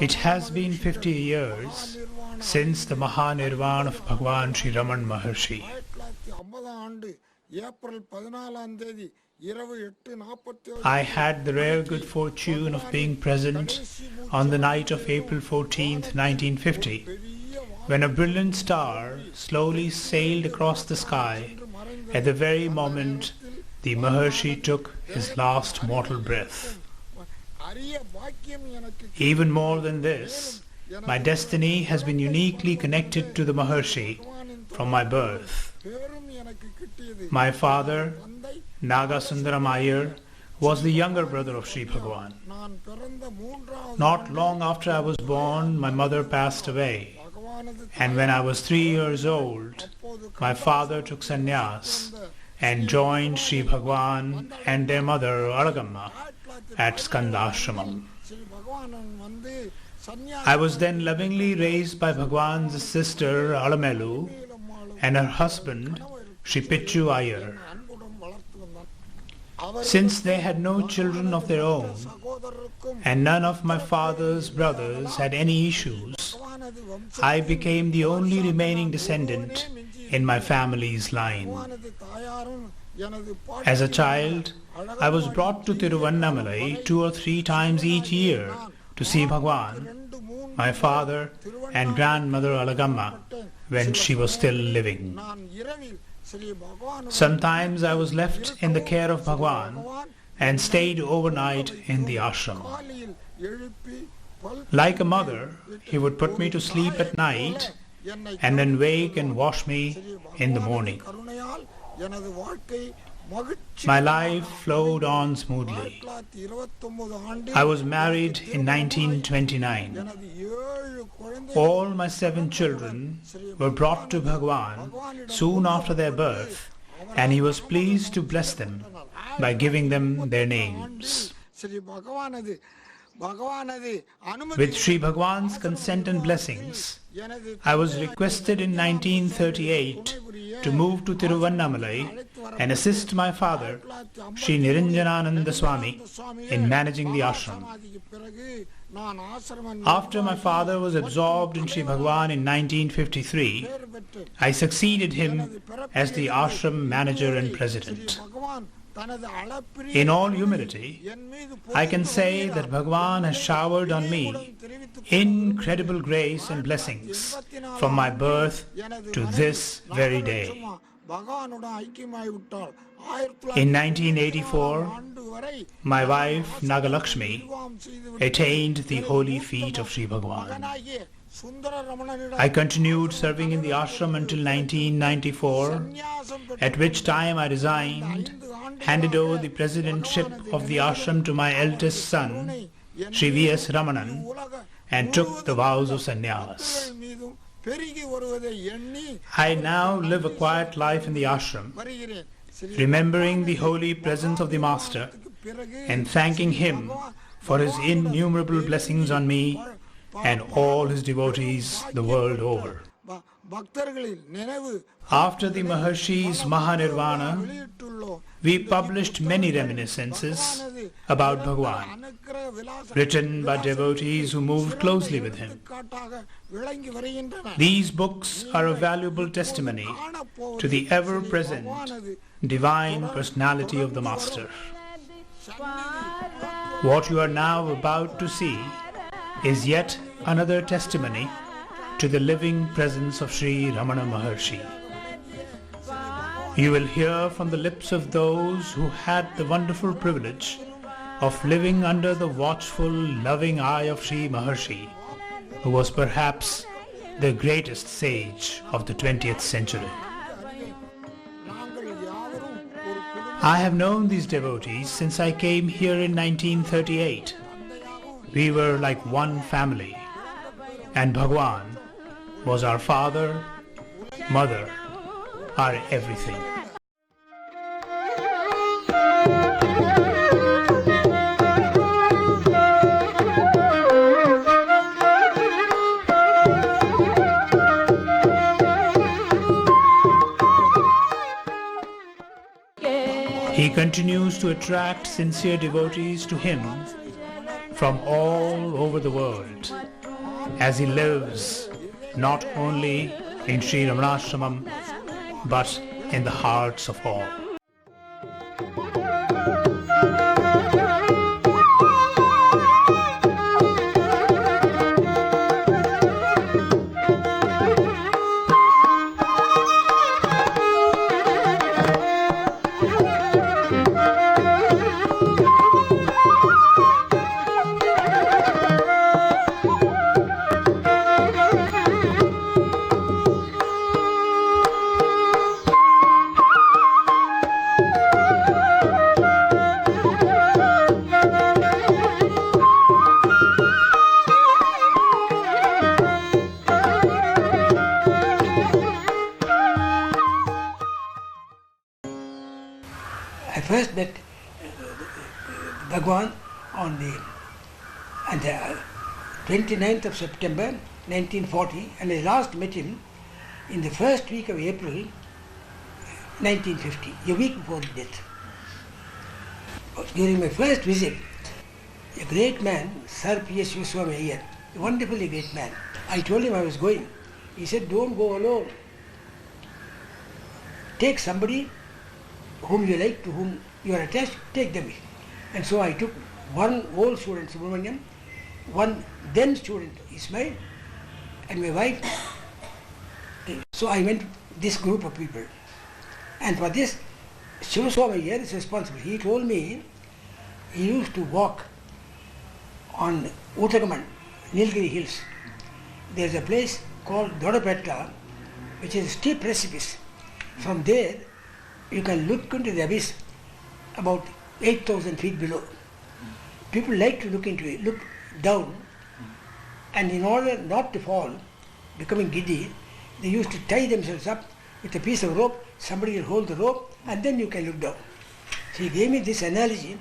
It has been 50 years since the Mahanirvana of Bhagwan Sri Ramana Maharshi. I had the rare good fortune of being present on the night of April 14th, 1950, when a brilliant star slowly sailed across the sky at the very moment the Maharshi took his last mortal breath. Even more than this, my destiny has been uniquely connected to the Maharshi from my birth. My father, Nagasundaram Iyer, was the younger brother of Sri Bhagwan. Not long after I was born, my mother passed away, and when I was 3 years old, my father took sannyas and joined Sri Bhagwan and their mother Aragamma at Skanda Ashramam. I was then lovingly raised by Bhagwan's sister Alamelu and her husband Sri Pichu Iyer. Since they had no children of their own and none of my father's brothers had any issues, I became the only remaining descendant in my family's line. As a child, I was brought to Tiruvannamalai 2 or 3 times each year to see Bhagwan, my father and grandmother Alagamma when she was still living. Sometimes I was left in the care of Bhagwan and stayed overnight in the ashram. Like a mother, he would put me to sleep at night and then wake and wash me in the morning. My life flowed on smoothly. I was married in 1929. All my 7 children were brought to Bhagwan soon after their birth, and he was pleased to bless them by giving them their names. With Sri Bhagwan's consent and blessings, I was requested in 1938 to move to Tiruvannamalai and assist my father, Sri Niranjanananda Swami, in managing the ashram. After my father was absorbed in Sri Bhagwan in 1953, I succeeded him as the ashram manager and president. In all humility, I can say that Bhagwan has showered on me incredible grace and blessings from my birth to this very day. In 1984, my wife Nagalakshmi attained the holy feet of Sri Bhagwan. I continued serving in the ashram until 1994, at which time I resigned, handed over the presidentship of the ashram to my eldest son, Sri V.S. Ramanan, and took the vows of sannyas. I now live a quiet life in the ashram, remembering the holy presence of the Master and thanking him for his innumerable blessings on me and all his devotees the world over. After the Maharshi's Mahanirvana, we published many reminiscences about Bhagwan, written by devotees who moved closely with him. These books are a valuable testimony to the ever-present divine personality of the Master. What you are now about to see is yet another testimony to the living presence of Sri Ramana Maharshi. You will hear from the lips of those who had the wonderful privilege of living under the watchful, loving eye of Sri Maharshi, who was perhaps the greatest sage of the 20th century. I have known these devotees since I came here in 1938. We were like one family, and Bhagwan was our father, mother, our everything. He continues to attract sincere devotees to him from all over the world, as he lives not only in Sri Ramana Ashramam but in the hearts of all. I first met Bhagwan on the 29th of September 1940, and I last met him in the first week of April 1950, a week before his death. During my first visit, a great man, Sir P.S. Yuswami Iyer, a wonderfully great man, I told him I was going. He said, "Don't go alone. Take somebody whom you like, to whom you are attached, take them." And so I took one old student, Subramaniam, one then student, Ismail, and my wife. So I went to this group of people. And for this, Shivaswami here is responsible. He told me he used to walk on Uttagaman, Nilgiri Hills. There's a place called Dodapetta, which is a steep precipice. From there, you can look into the abyss about 8,000 feet below. People like to look into it, look down, and in order not to fall, becoming giddy, they used to tie themselves up with a piece of rope. Somebody will hold the rope, and then you can look down. So he gave me this analogy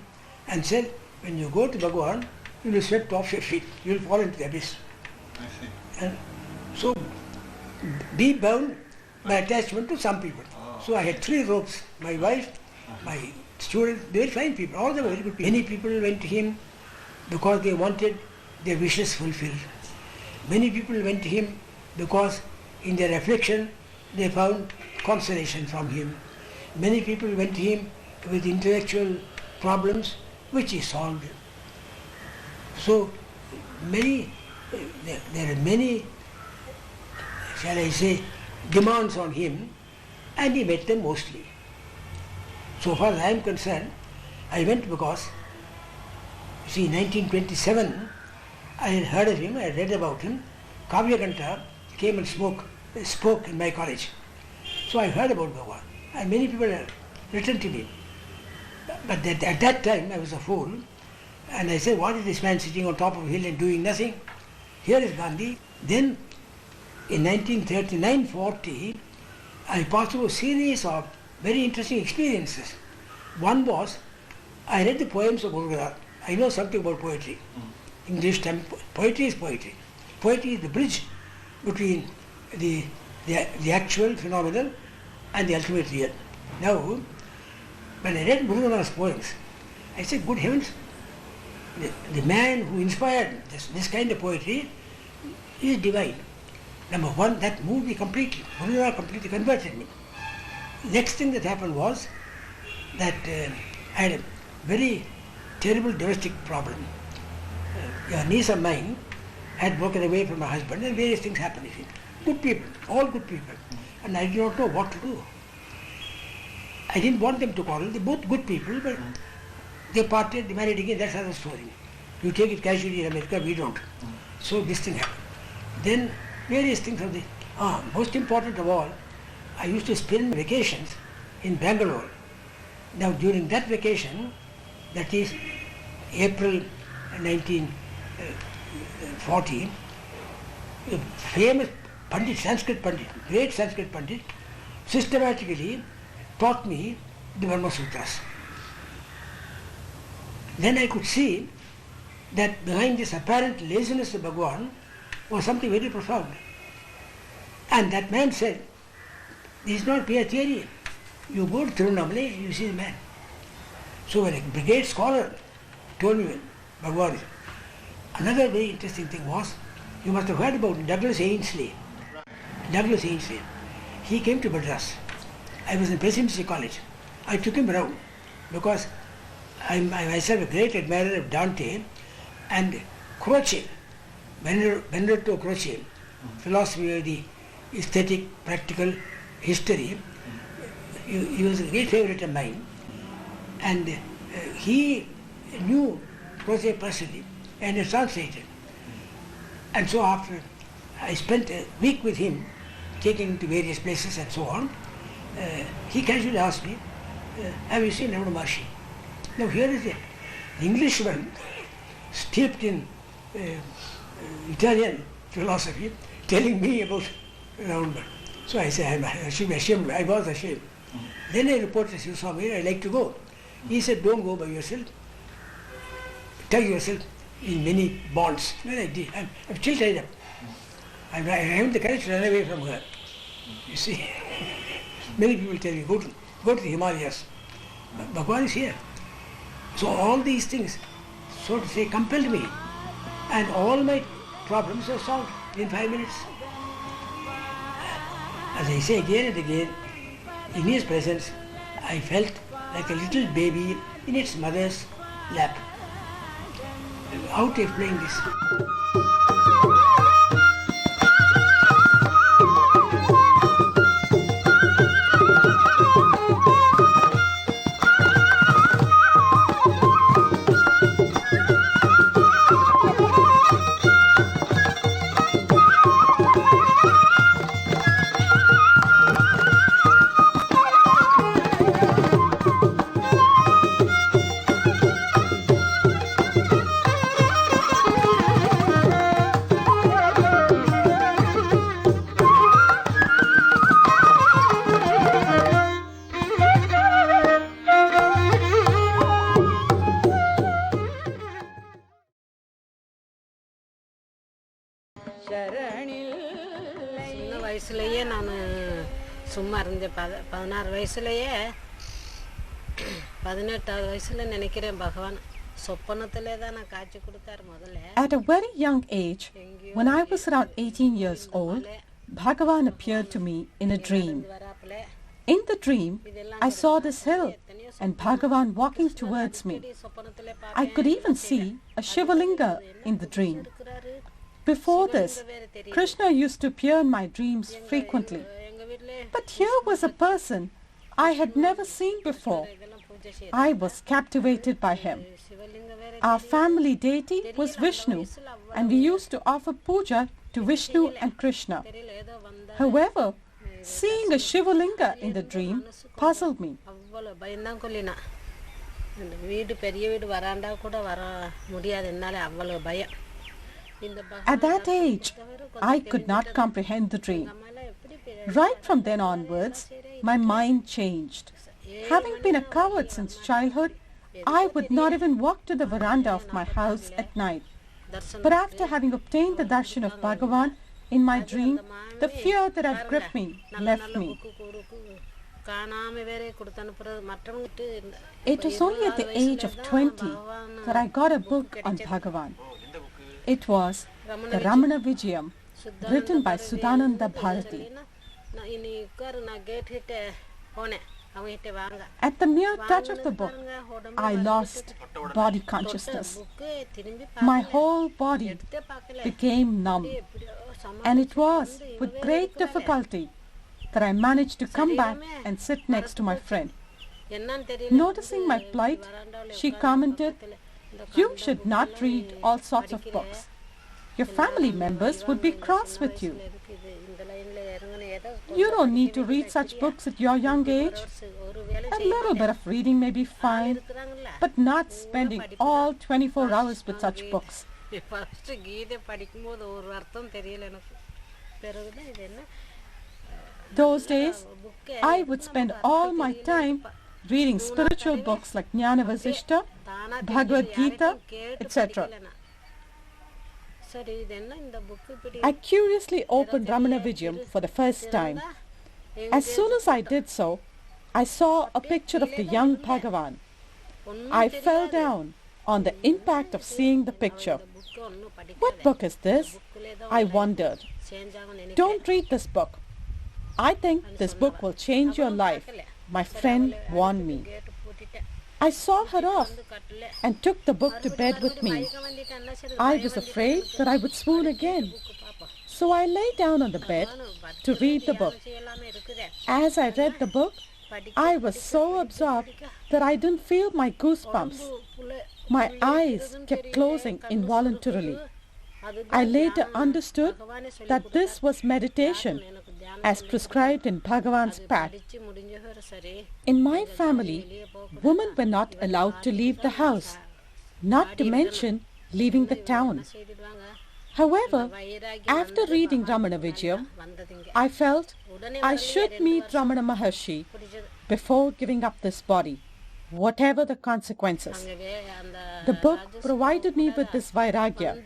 and said, when you go to Bhagavan, you will swept off your feet, you will fall into the abyss. I see. And so be bound by attachment to some people. So I had 3 ropes, my wife, my students, they were fine people, all they were very good people. Many people went to him because they wanted their wishes fulfilled. Many people went to him because in their affliction they found consolation from him. Many people went to him with intellectual problems which he solved. So there are many, shall I say, demands on him, and he met them mostly. So far as I am concerned, I went because, see, 1927, I had heard of him, I had read about him. Kavyaganta came and spoke in my college. So I heard about Bhagavan, and many people have written to me. But at that time I was a fool, and I said, what is this man sitting on top of a hill and doing nothing? Here is Gandhi. Then in 1939-40, I passed through a series of very interesting experiences. One was, I read the poems of Gurugara. I know something about poetry. English term, poetry is poetry. Poetry is the bridge between the actual, phenomenal, and the ultimate real. Now, when I read Gurugara's poems, I said, good heavens, the man who inspired this kind of poetry is divine. Number one, that moved me completely. Gurugara completely converted me. Next thing that happened was that I had a very terrible domestic problem. A niece of mine had broken away from her husband, and various things happened. Good people, all good people. And I did not know what to do. I didn't want them to quarrel. They're both good people, but they parted, they married again, that's another story. You take it casually in America, we don't. So this thing happened. Then various things of the... most important of all, I used to spend vacations in Bangalore. Now during that vacation, that is April 1940, a famous Pandit, Sanskrit Pandit, great Sanskrit Pandit, systematically taught me the Brahma Sutras. Then I could see that behind this apparent laziness of Bhagavan was something very profound. And that man said, this is not mere theory. You go to Tirunamale, you see the man. So when a brigade scholar told me Bhagavan, Another very interesting thing was, you must have heard about Douglas Ainsley. Douglas Ainsley. He came to Madras. I was in Presidency College. I took him around because I'm myself a great admirer of Dante and Croce, Benedetto Croce, philosophy of the aesthetic, practical history. He was a great favorite of mine, and he knew Croce personally and he translated. And so after I spent a week with him, taking him to various places and so on, he casually asked me, have you seen Ramana Maharshi? Now here is an Englishman steeped in Italian philosophy telling me about Ramana. So I said, I should be ashamed. I was ashamed. Then I reported, you saw me, I'd like to go. He said, don't go by yourself. Tie yourself in many bonds. Well, I did. I'm still tied up. I haven't the courage to run away from her. You see, many people tell you, go to the Himalayas. Bhagavan is here. So all these things, so to say, compelled me. And all my problems were solved in 5 minutes. As I say again and again, in his presence, I felt like a little baby in its mother's lap. How to explain this? சின்ன வயசுலேயே நான் சும்மா இருந்தேன். 16 வயசுலேயே 18வது வயசுல நினைக்கிறேன் பகவான் சொப்பனத்திலே தான் நான் காட்சி கொடுத்தார் முதல்ல. At a very young age, when I was around 18 years old, Bhagavan appeared to me in a dream. In the dream, I saw this hill and Bhagavan walking towards me. I could even see a Shivalinga in the dream. Before this, Krishna used to appear in my dreams frequently. But here was a person I had never seen before. I was captivated by him. Our family deity was Vishnu, and we used to offer puja to Vishnu and Krishna. However, seeing a Shivalinga in the dream puzzled me. At that age, I could not comprehend the dream. Right from then onwards, my mind changed. Having been a coward since childhood, I would not even walk to the veranda of my house at night. But after having obtained the darshan of Bhagavan in my dream, the fear that had gripped me left me. It was only at the age of 20 that I got a book on Bhagavan. It was the Ramana Vijayam, written by Sudhananda Bharati. At the mere touch of the book, I lost body consciousness. My whole body became numb, and it was with great difficulty that I managed to come back and sit next to my friend. Noticing my plight, she commented, "You should not read all sorts of books. Your family members would be cross with you. You don't need to read such books at your young age. A little bit of reading may be fine, but not spending all 24 hours with such books." Those days, I would spend all my time reading spiritual books like Jnana Vasishta, Bhagavad Gita, etc. I curiously opened Ramana Vijayam for the first time. As soon as I did so, I saw a picture of the young Bhagavan. I fell down on the impact of seeing the picture. What book is this? I wondered. Don't read this book. I think this book will change your life, my friend warned me. I saw her off and took the book to bed with me. I was afraid that I would swoon again. So I lay down on the bed to read the book. As I read the book, I was so absorbed that I didn't feel my goosebumps. My eyes kept closing involuntarily. I later understood that this was meditation as prescribed in Bhagavan's path. In my family, women were not allowed to leave the house, not to mention leaving the town. However, after reading Ramana Vijayam, I felt I should meet Ramana Maharshi before giving up this body, whatever the consequences. The book provided me with this vairagya,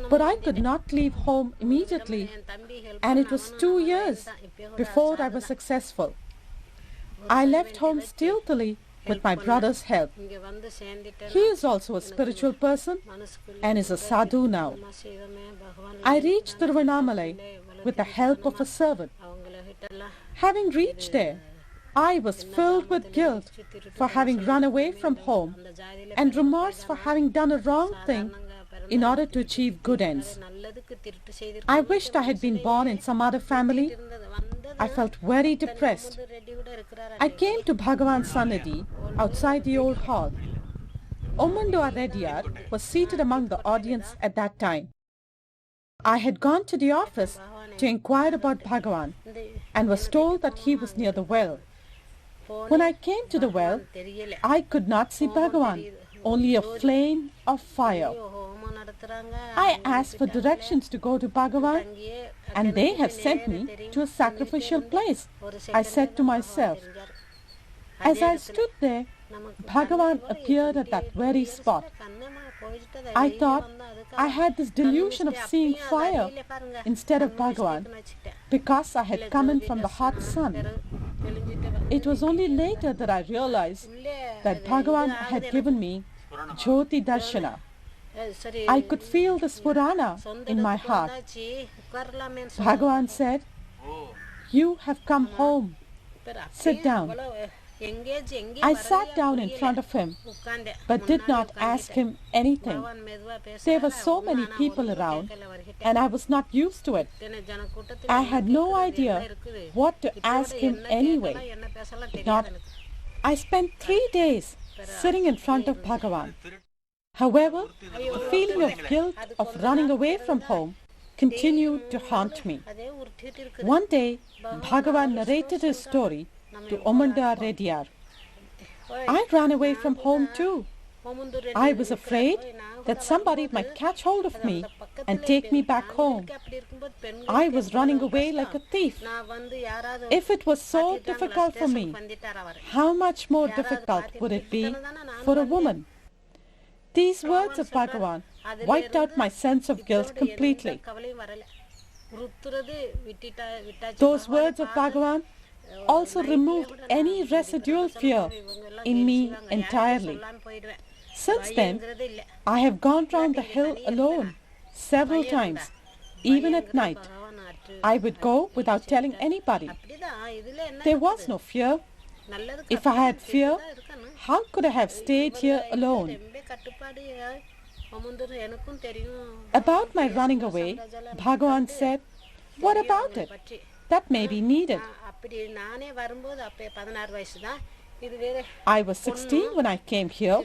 but I could not leave home immediately, and it was 2 years before I was successful. I left home stealthily with my brother's help. He is also a spiritual person and is a sadhu now. I reached Arunachala with the help of a servant. Having reached there, I was filled with guilt for having run away from home and remorse for having done a wrong thing in order to achieve good ends. I wished I had been born in some other family. I felt very depressed. I came to Bhagavan's Sannidhi outside the old hall. Ommandua Reddyar was seated among the audience at that time. I had gone to the office to inquire about Bhagavan and was told that he was near the well. When I came to the well, I could not see Bhagavan, only a flame of fire. I asked for directions to go to Bhagavan, and they have sent me to a sacrificial place, I said to myself. As I stood there, Bhagavan appeared at that very spot. I thought I had this delusion of seeing fire instead of Bhagavan because I had come in from the hot sun. It was only later that I realized that Bhagavan had given me Jyoti Darshana. I could feel the Spurana in my heart. Bhagavan said, "You have come home. Sit down." I sat down in front of him, but did not ask him anything. There were so many people around, and I was not used to it. I had no idea what to ask him anyway. I spent 3 days sitting in front of Bhagavan. However, the feeling of guilt of running away from home continued to haunt me. One day, Bhagavan narrated his story to Ommandua Reddyar. I ran away from home too. I was afraid that somebody might catch hold of me and take me back home. I was running away like a thief. If it was so difficult for me, how much more difficult would it be for a woman? These words of Bhagavan wiped out my sense of guilt completely. Those words of Bhagavan also removed any residual fear in me entirely. Since then, I have gone round the hill alone several times, even at night. I would go without telling anybody. There was no fear. If I had fear, how could I have stayed here alone? About my running away, Bhagavan said, "What about it? That may be needed." I was 16 when I came here.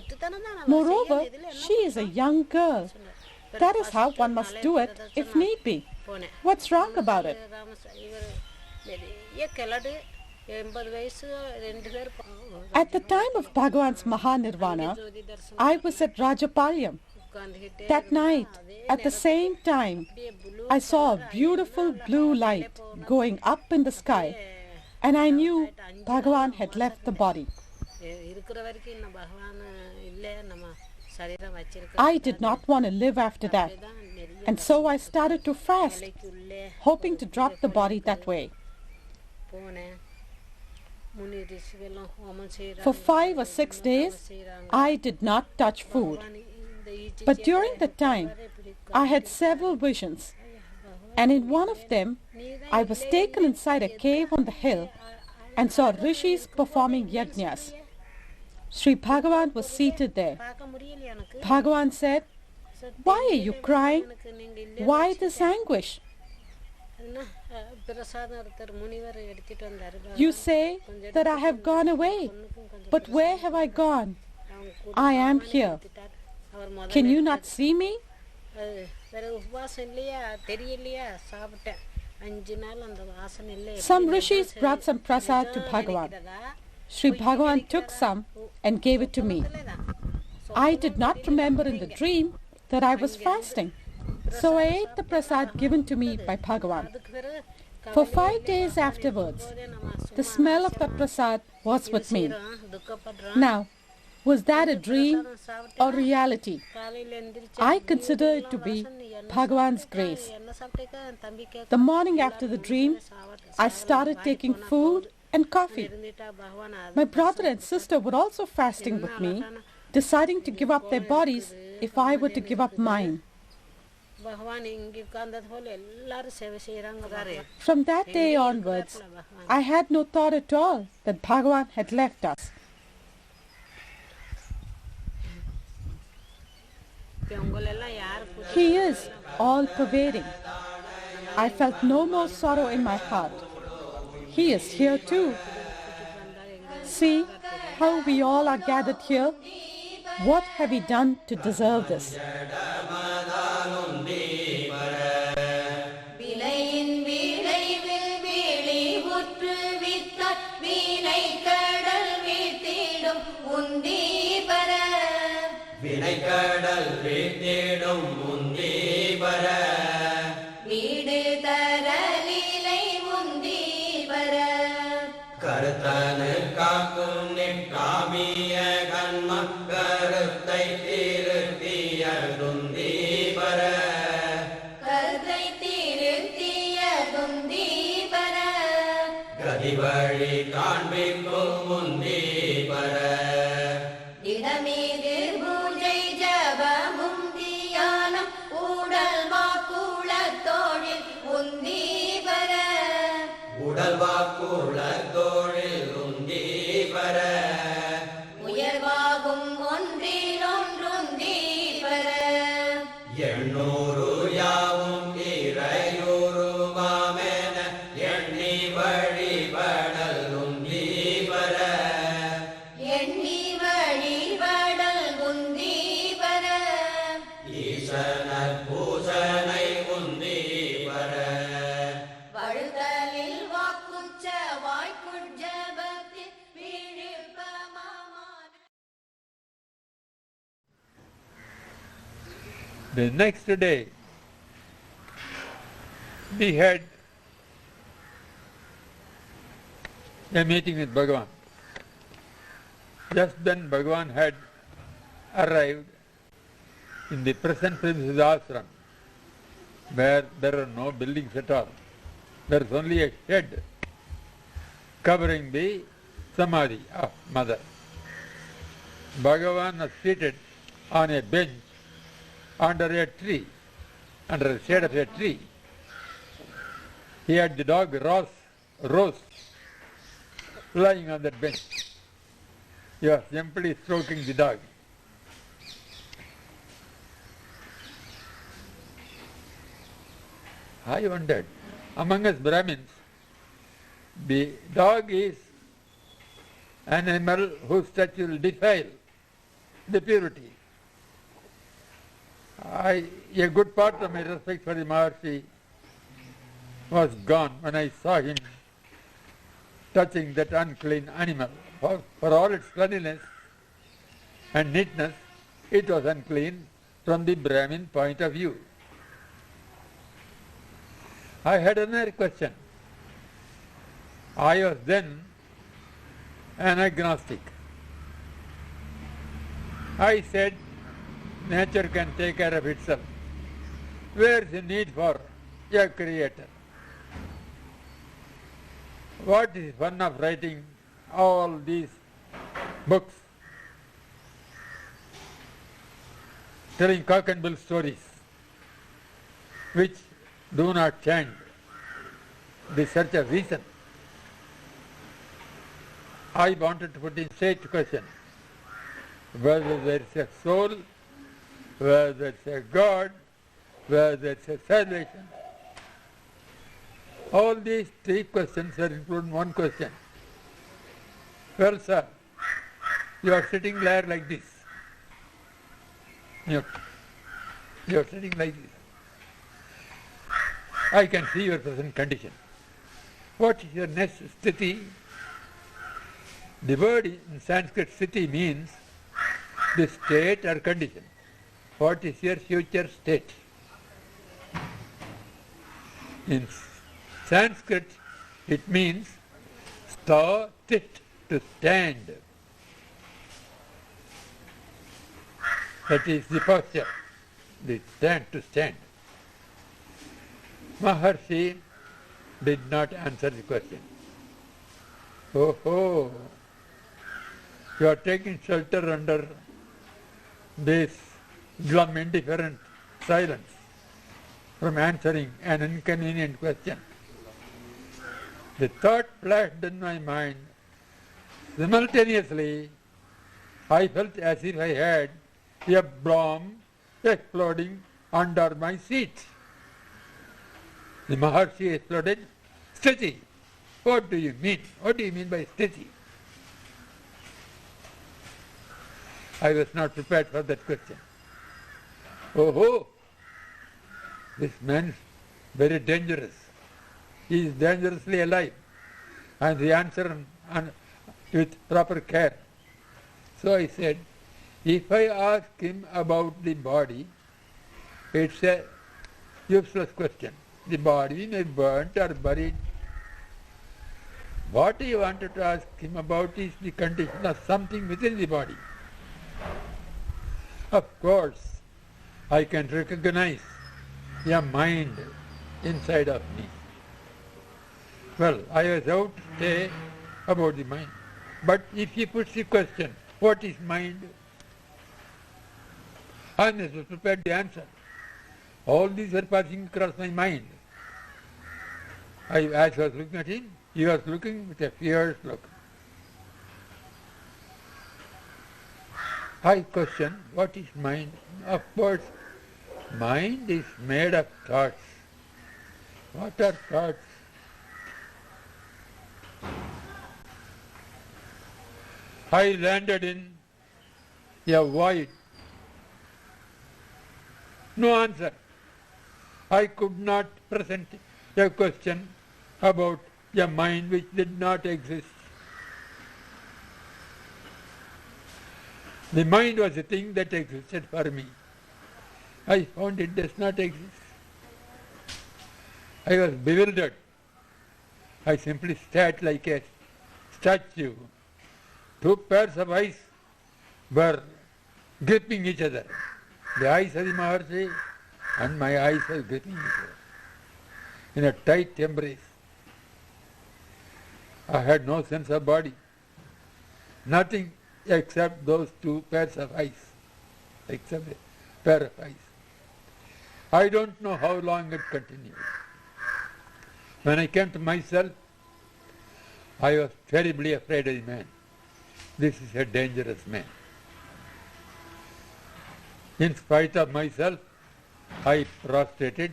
Moreover, she is a young girl. That is how one must do it if need be. What's wrong about it? At the time of Bhagavan's Mahanirvana, I was at Rajapalyam. That night, at the same time, I saw a beautiful blue light going up in the sky, and I knew Bhagavan had left the body. I did not want to live after that, and so I started to fast, hoping to drop the body that way. For 5 or 6 days, I did not touch food. But during that time, I had several visions, and in one of them, I was taken inside a cave on the hill and saw rishis performing yajnas. Sri Bhagavan was seated there. Bhagavan said, "Why are you crying? Why this anguish? You say that I have gone away, but where have I gone? I am here. Can you not see me?" Some rishis brought some prasad to Bhagavan. Sri Bhagavan took some and gave it to me. I did not remember in the dream that I was fasting, so I ate the prasad given to me by Bhagavan. For 5 days afterwards, the smell of the prasad was with me. Now, was that a dream or reality? I consider it to be Bhagavan's grace. The morning after the dream, I started taking food and coffee. My brother and sister were also fasting with me, deciding to give up their bodies if I were to give up mine. From that day onwards, I had no thought at all that Bhagavan had left us. He is all-pervading. I felt no more sorrow in my heart. He is here too. See how we all are gathered here. What have we done to deserve this? The next day, we had a meeting with Bhagavan. Just then Bhagavan had arrived in the present premises of the ashram, where there are no buildings at all. There is only a shed covering the samadhi of mother. Bhagavan was seated on a bench under a tree, under the shade of a tree. He had the dog Rose lying on that bench. He was gently stroking the dog. I wondered, among us Brahmins, the dog is an animal whose touch will defile the purity. A good part of my respect for the Maharshi was gone when I saw him touching that unclean animal. For all its cleanliness and neatness, it was unclean from the Brahmin point of view. I had another question. I was then an agnostic. I said, nature can take care of itself. Where is the need for a creator? What is the fun of writing all these books telling cock and bull stories which do not chant the search of reason. I wanted to put in straight question whether there is a soul, whether there is a God, whether there is a salvation. All these three questions are included in one question. Well, sir, you are sitting there like this. You are sitting like this. I can see your present condition. What is your next sthiti? The word in Sanskrit sthiti means the state or condition. What is your future state? In Sanskrit, it means sta, tit, to stand. That is the posture, the stand, to stand. Maharshi did not answer the question. Oh, you are taking shelter under this glum, indifferent silence from answering an inconvenient question. The thought flashed in my mind. Simultaneously, I felt as if I had a bomb exploding under my seat. The Maharshi exploded. Sthiti. What do you mean? What do you mean by sthiti? I was not prepared for that question. Oh, this man is very dangerous. He is dangerously alive. And the answer with proper care. So I said, if I ask him about the body, it's a useless question. The body may be burnt or buried. What I wanted to ask him about is the condition of something within the body. Of course, I can recognize a mind inside of me. Well, I was out to say about the mind. But if he puts the question, what is mind? I was prepared to answer. All these were passing across my mind. As I was looking at him, he was looking with a fierce look. I question, what is mind? Of course, mind is made of thoughts. What are thoughts? I landed in a void. No answer. I could not present a question about a mind which did not exist. The mind was a thing that existed for me. I found it does not exist. I was bewildered. I simply sat like a statue. Two pairs of eyes were gripping each other. The eyes of the Maharshi and my eyes were gripping each other in a tight embrace. I had no sense of body. Nothing except those two pairs of eyes. Except a pair of eyes. I don't know how long it continued. When I came to myself, I was terribly afraid of the man. This is a dangerous man. In spite of myself, I prostrated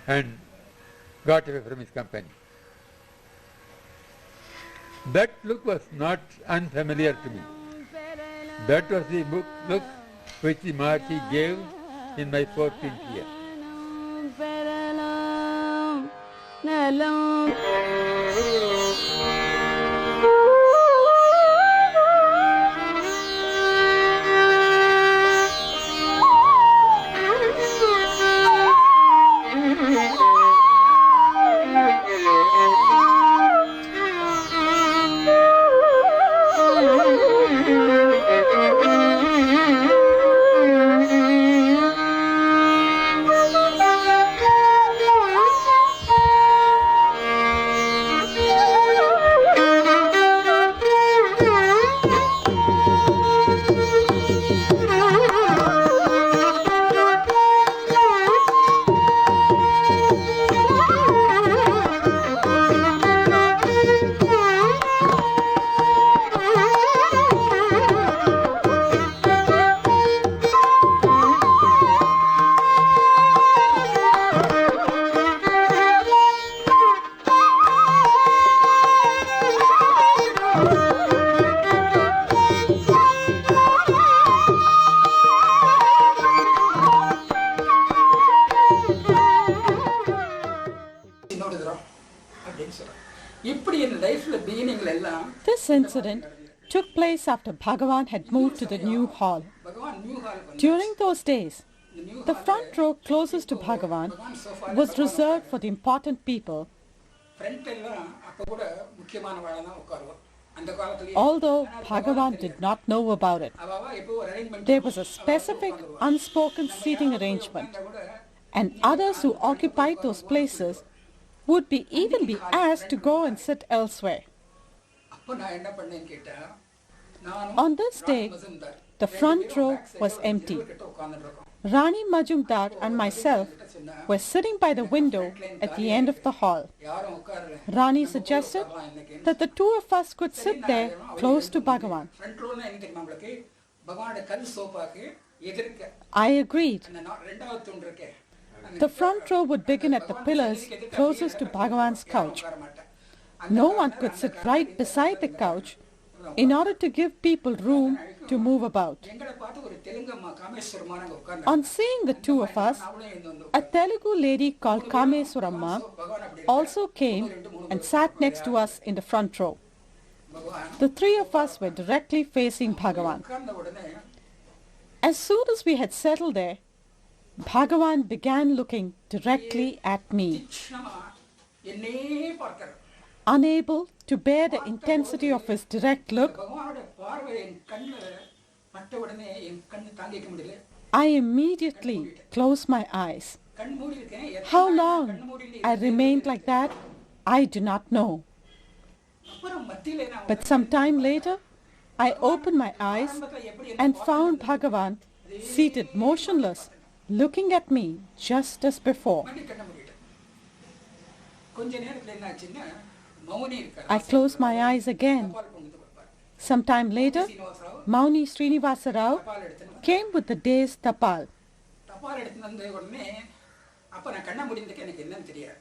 and got away from his company. That look was not unfamiliar to me. That was the look which the Maharshi gave in my 14th year. அப்படின்னு சொல்றாங்க. இப்படி என் லைஃப்ல பிகினிங்ல எல்லாம் This incident took place after Bhagavan had moved to the new hall. பகவான் new hall During those days, the front row closest to Bhagavan was reserved for the important people, front எல்லாம் அப்ப கூட முக்கியமானவளா தான் உட்காருவோம். அந்த காலத்துல although Bhagavan did not know about it. அவ எப்போ ஒரு arrangement There was a specific unspoken seating arrangement, and others who occupied those places would even be asked to go and sit elsewhere. அப்ப நான் என்ன பண்ணேன்னு கேட்டா நான் On this day, the front row was empty. Rani Majumdar and myself were sitting by the window at the end of the hall. யாரும் உட்காரல. Rani suggested that the two of us could sit there close to Bhagavan. ஃப்ரண்ட் ரோனா என்ன தெரியுமா உங்களுக்கு? பகவானோட கல் சோபாக்கு எதிர்க்க I agreed. அந்த ரெண்டாவது தூண் இருக்கே. The front row would begin at the pillars closest to Bhagavan's couch. உட்கார மாட்டேன். No one could sit right beside the couch in order to give people room to move about. எங்களை பார்த்து ஒரு தெலுங்கம்மா காமேஸ்வரமா நாங்க உட்கார்ந்து On seeing the two of us, a Telugu lady called Kameswaramma also came and sat next to us in the front row. The three of us were directly facing Bhagavan. உட்கார்ந்த உடனே As soon as we had settled there, Bhagavan began looking directly at me. தீக்ஷ்ணமா என்னே பார்க்கிறார். Unable to bear the intensity of his direct look, பகவானோட பார்வை என் கண்ணுல பட்ட உடனே என் கண்ணு தாங்கிக்க முடியல. I immediately closed my eyes. கண் மூடி இருக்கேன். How long I remained like that, I do not know. அப்புறம் மத்தியில நான் But some time later, I opened my eyes and found Bhagavan seated motionless, looking at me just as before. மறுபடியும் கண்ண மூடிட்டேன். கொஞ்ச நேரத்துல என்ன ஆச்சுன்னா மௌனி இருக்கார். I closed my eyes again. தபால் கொண்டு வந்து கொடுப்பார். Some time later, Srinivasa Rao Mauni Srinivasa Rao தபால் எடுத்துன்னு வந்தார். came with the day's tapal. தபால் எடுத்துன்னு வந்த உடனே அப்ப நான் கண்ண மூடிருக்கேன். எனக்கு என்னன்னு தெரியாது.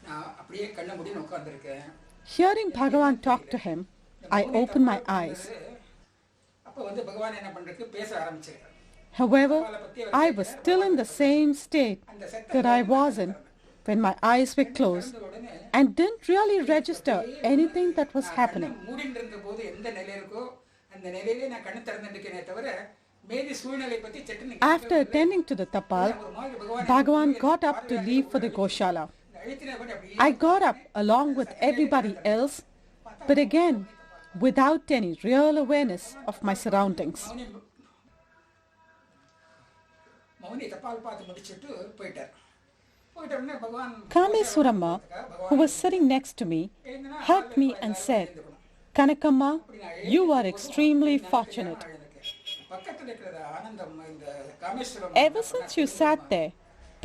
நான் அப்படியே கண்ண மூடின்னு உட்கார்ந்திருக்கேன். Hearing Bhagavan talk to him, I opened my eyes. அப்ப வந்து பகவான் என்ன பண்றதுக்கு பேச ஆரம்பிச்சார். However, I was still in the same state that I was in when my eyes were closed and didn't really register anything that was happening. மூடின்னு இருந்த போது எந்த நிலையில இருக்கோ அந்த நிலையிலே நான் கண்ணு திறந்துட்டேனே தவிர மேதி சூழ்நிலை பத்தி சட்டுன்னு After attending to the tapal, Bhagavan got up to leave for the Goshala. அழுத்தினபடி அப்படியே I got up along with everybody else, but again, without any real awareness of my surroundings. Mouni தபால் பார்த்து முடிச்சிட்டு போயிட்டார். போயிட்ட உடனே பகவான் Kameswaramma, who was sitting next to me, hugged me and said, Kanakamma, you are extremely fortunate. பக்கத்துல இருக்கிற ஆனந்தம் இந்த Kameswaram Ever since you sat there,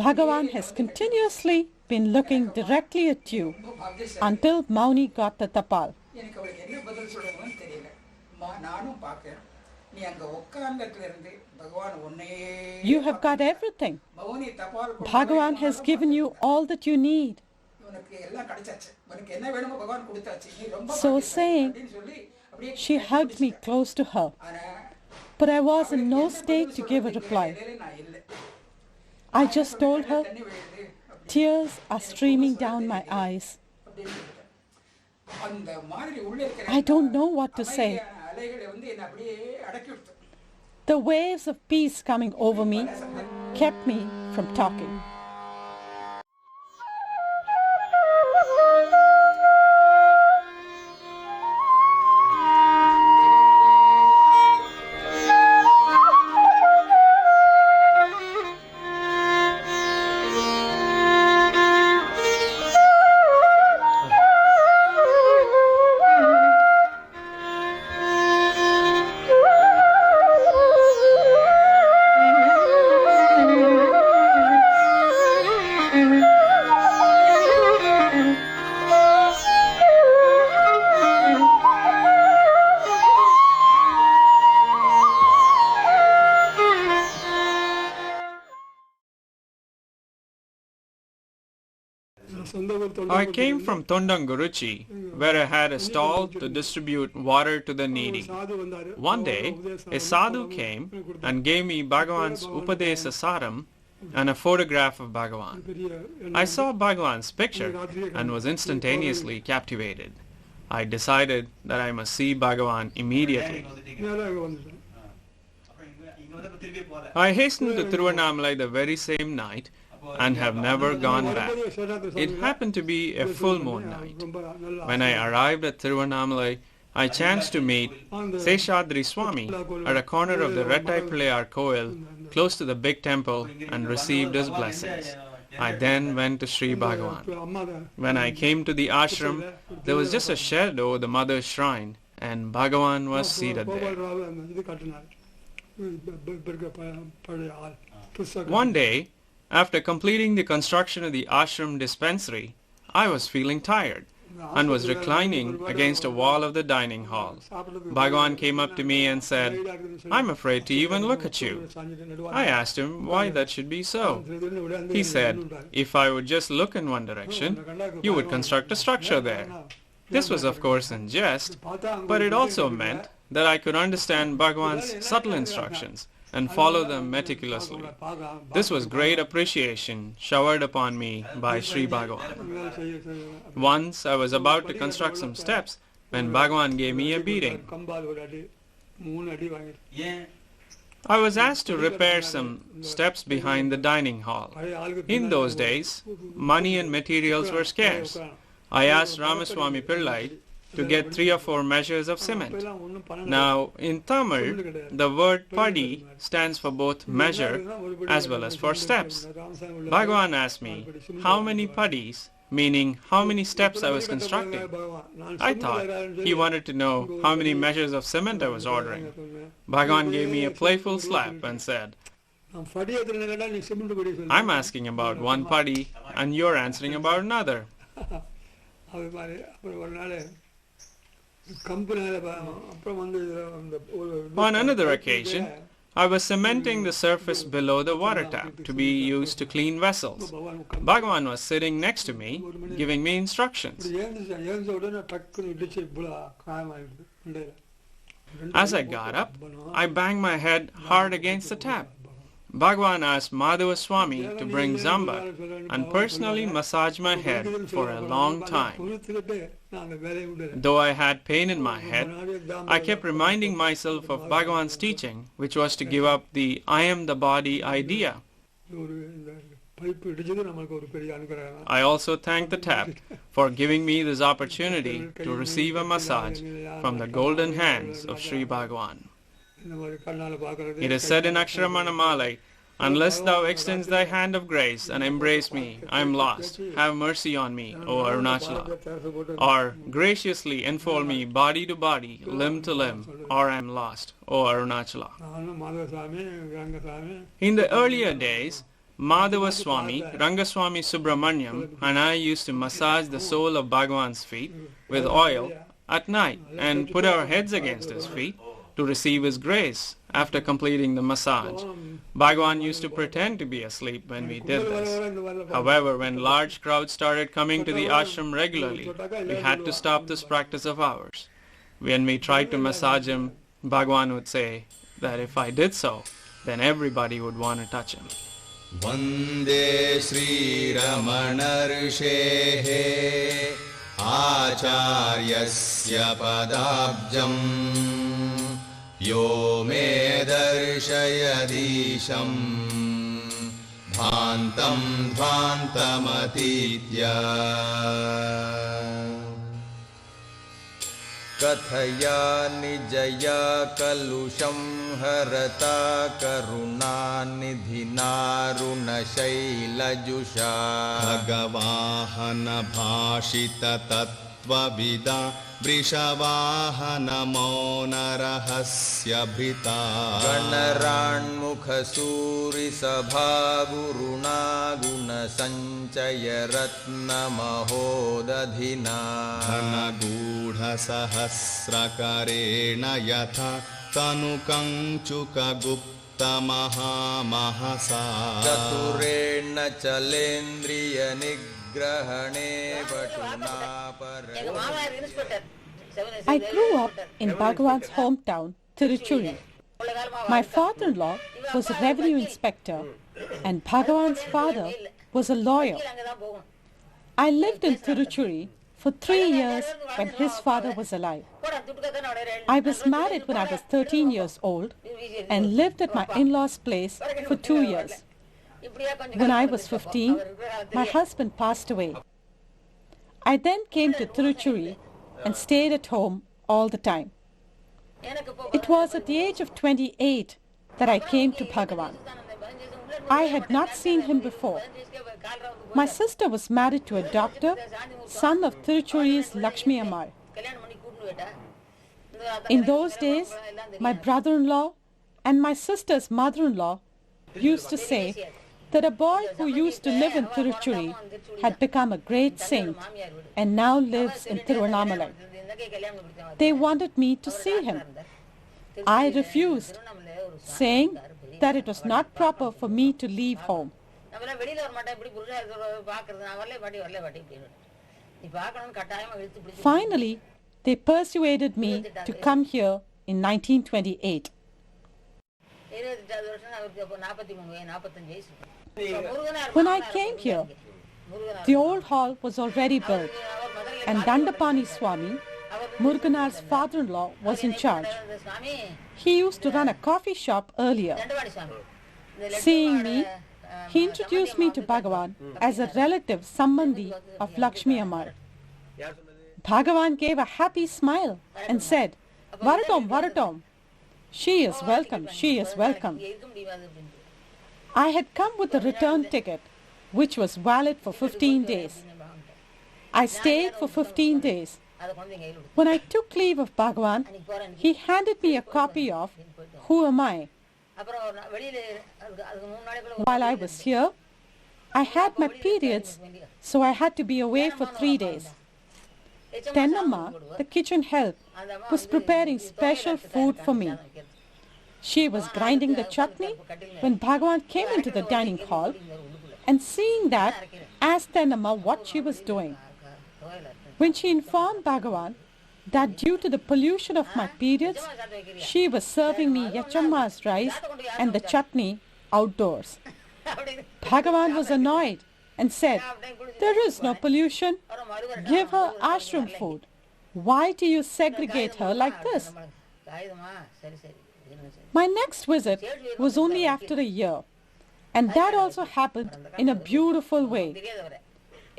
Bhagavan has continuously been looking directly at you until Mauni got the tapal. எனக்கு அவளுக்கு என்ன பதில் சொல்றதுன்னு தெரியல. நானும் பார்க்கறேன். நீ அங்க உட்கார்ந்ததுல இருந்து பகவான் உன்னையே You have got everything. Mouni தபால் Bhagavan has given you all that you need. உனக்கு எல்லாம் கிடைச்சாச்சு. உனக்கு என்ன வேணுமோ பகவான் கொடுத்தாச்சு. நீ ரொம்ப So saying, அப்படின்னு சொல்லி அப்படியே she hugged me close to her. ஆனா But I was in no state to give a reply. நான் இல்ல. I just told her, தண்ணி விழுது tears are streaming down my eyes. அப்படின்னு சொல்லிட்டேன். அந்த மாதிரி உள்ள இருக்கிற I don't know what to say. அலைகளை வந்து என்ன அப்படியே அடக்கி விட்டு The waves of peace coming over me kept me from talking. I came from Tondanguruchi, where I had a stall to distribute water to the needy. One day, a sadhu came and gave me Bhagavan's Upadesa Saram and a photograph of Bhagavan. I saw Bhagavan's picture and was instantaneously captivated. I decided that I must see Bhagavan immediately. I hastened to Tiruvannamalai the very same night and have never gone back. It happened to be a full moon night. When I arrived at Tiruvannamalai, I chanced to meet Seshadri Swami at a corner of the Rettai Pilayar Koil close to the big temple and received his blessings. I then went to Sri Bhagavan. When I came to the ashram, there was just a shed over the mother's shrine and Bhagavan was seated there. One day, after completing the construction of the ashram dispensary, I was feeling tired and was reclining against a wall of the dining hall. Bhagavan came up to me and said, "I'm afraid to even look at you." I asked him why that should be so. He said, "If I would just look in one direction, you would construct a structure there." This was of course in jest, but it also meant that I could understand Bhagavan's subtle instructions and follow them meticulously. This was great appreciation showered upon me by Sri Bhagavan. Once I was about to construct some steps when Bhagavan gave me a beating. I was asked to repair some steps behind the dining hall. In those days, money and materials were scarce. I asked Ramaswamy Pillai to get 3 or 4 measures of cement. Now, in Tamil, the word padi stands for both measure as well as for steps. Bhagavan asked me how many padis, meaning how many steps I was constructing. I thought he wanted to know how many measures of cement I was ordering. Bhagavan gave me a playful slap and said, "I'm asking about one padi and you're answering about another." On another occasion, I was cementing the surface below the water tap to be used to clean vessels. Bhagavan was sitting next to me, giving me instructions. As I got up, I banged my head hard against the tap. Bhagavan asked Madhava Swami to bring Zamba and personally massage my head for a long time. Though I had pain in my head, I kept reminding myself of Bhagavan's teaching, which was to give up the I am the body idea. I also thanked the tap for giving me this opportunity to receive a massage from the golden hands of Sri Bhagavan. It is said in Aksharamana Malai, "Unless thou extends thy hand of grace and embrace me, I am lost. Have mercy on me, O Arunachala." Or, "Graciously enfold me body to body, limb to limb, or I am lost, O Arunachala." In the earlier days, Madhava Swami, Rangaswami Subramanyam and I used to massage the sole of Bhagavan's feet with oil at night and put our heads against his feet to receive his grace after completing the massage. Bhagavan used to pretend to be asleep when we did this. However, when large crowds started coming to the ashram regularly, we had to stop this practice of ours. When we tried to massage him, Bhagavan would say that if I did so, then everybody would want to touch him. Vande Sri Ramana Rishehe Acharyasya Padabjam Yo me darshayadisham Bhantam Dhvantamatitya Kathaya nijaya kalusham harata karuna nidhina runa shailajusha Bhagavahana bhashita tattva Vrishavahana mauna rahasya bhita Ganaranmukha suri sabha guruna guna sanchaya ratna mahodadhina Dhana gudha sahasra karena yatha tanukanchuka gupta maha mahasa Chaturena chalendriya I grew up in Bhagavan's hometown, Tiruchuri. My father-in-law was a revenue inspector and Bhagavan's father was a lawyer. I lived in Tiruchuri for 3 years when his father was alive. I was married when I was 13 years old and lived at my in-laws' place for 2 years. When I was 15, my husband passed away. I then came to Tiruchuri and stayed at home all the time. It was at the age of 28 that I came to Bhagavan. I had not seen him before. My sister was married to a doctor, son of Tiruchuri's Lakshmi Ammal. In those days, my brother-in-law and my sister's mother-in-law used to say that a boy who used to live in Tiruchuri had become a great saint and now lives in Tiruvannamalai. They wanted me to see him. I refused, saying that it was not proper for me to leave home. Finally, they persuaded me to come here in 1928. When I came here, the old hall was already built and Dandapani Swami, Muruganar's father-in-law, was in charge. He used to run a coffee shop earlier. Seeing me, he introduced me to Bhagavan as a relative Sambandhi of Lakshmi Ammal. Bhagavan gave a happy smile and said, "Varatom, Varatom. She is welcome, she is welcome." I had come with a return ticket, which was valid for 15 days. I stayed for 15 days. When I took leave of Bhagavan, he handed me a copy of Who Am I? While I was here, I had my periods, so I had to be away for 3 days. Tennamma, the kitchen help, was preparing special food for me. She was grinding the chutney when Bhagavan came into the dining hall, and seeing that, asked Tennamma what she was doing. When she informed Bhagavan that due to the pollution of my periods, she was serving me Yachamma's rice and the chutney outdoors. Bhagavan was annoyed and said, "There is no pollution. Give her ashram food. Why do you segregate her like this?" My next visit was only after a year, and that also happened in a beautiful way.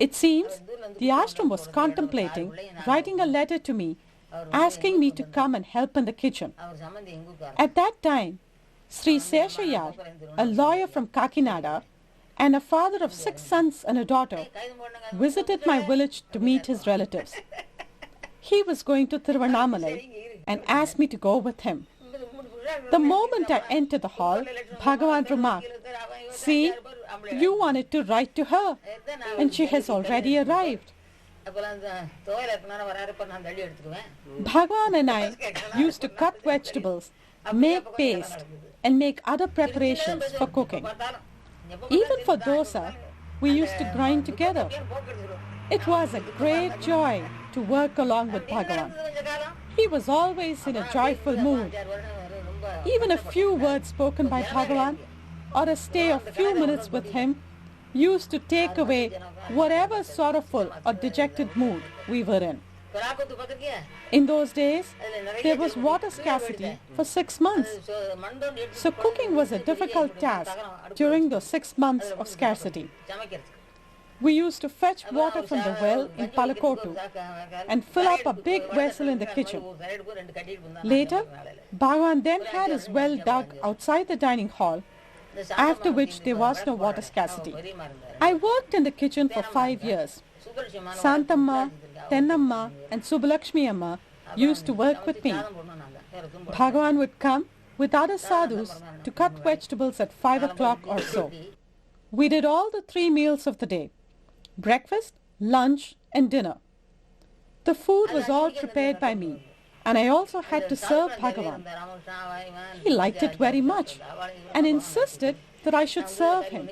It seems the ashram was contemplating writing a letter to me, asking me to come and help in the kitchen. At that time, Sri Seshayar, a lawyer from Kakinada, and a father of 6 sons and a daughter, visited my village to meet his relatives. He was going to Tiruvannamalai and asked me to go with him. The moment I entered the hall, Bhagavan remarked, "See, you wanted to write to her, and she has already arrived." Bhagavan and I used to cut vegetables, make paste, and make other preparations for cooking. Even for dosa, we used to grind together. It was a great joy to work along with Bhagavan. He was always in a joyful mood. Even a few words spoken by Bhagavan or a stay of few minutes with him used to take away whatever sorrowful or dejected mood we were in. In those days, there was water scarcity for 6 months. So cooking was a difficult task during those 6 months of scarcity. We used to fetch water from the well in Palakotu and fill up a big vessel in the kitchen. Later, Bhagavan then had his well dug outside the dining hall, after which there was no water scarcity. I worked in the kitchen for 5 years. Santamma, Tennamma and Subbalakshmi Amma used to work with me. Bhagavan would come with other sadhus to cut vegetables at 5 o'clock or so. We did all the 3 meals of the day: breakfast, lunch and dinner. The food was all prepared by me, and I also had to serve Bhagavan. He liked it very much and insisted that I should serve him.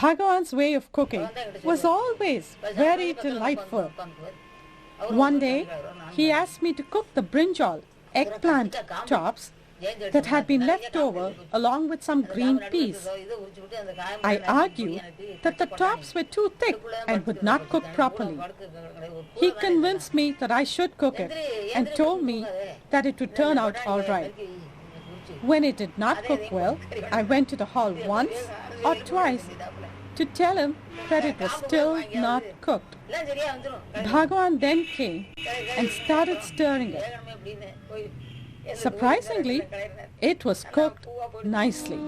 Bhagavan's way of cooking was always very delightful. One day, he asked me to cook the brinjal, eggplant tops, that had been left over along with some green peas. I argued that the tops were too thick and would not cook properly. He convinced me that I should cook it and told me that it would turn out all right. When it did not cook well, I went to the hall once or twice to tell him that it was still not cooked. Bhagavan then came and started stirring it. Surprisingly, it was cooked nicely.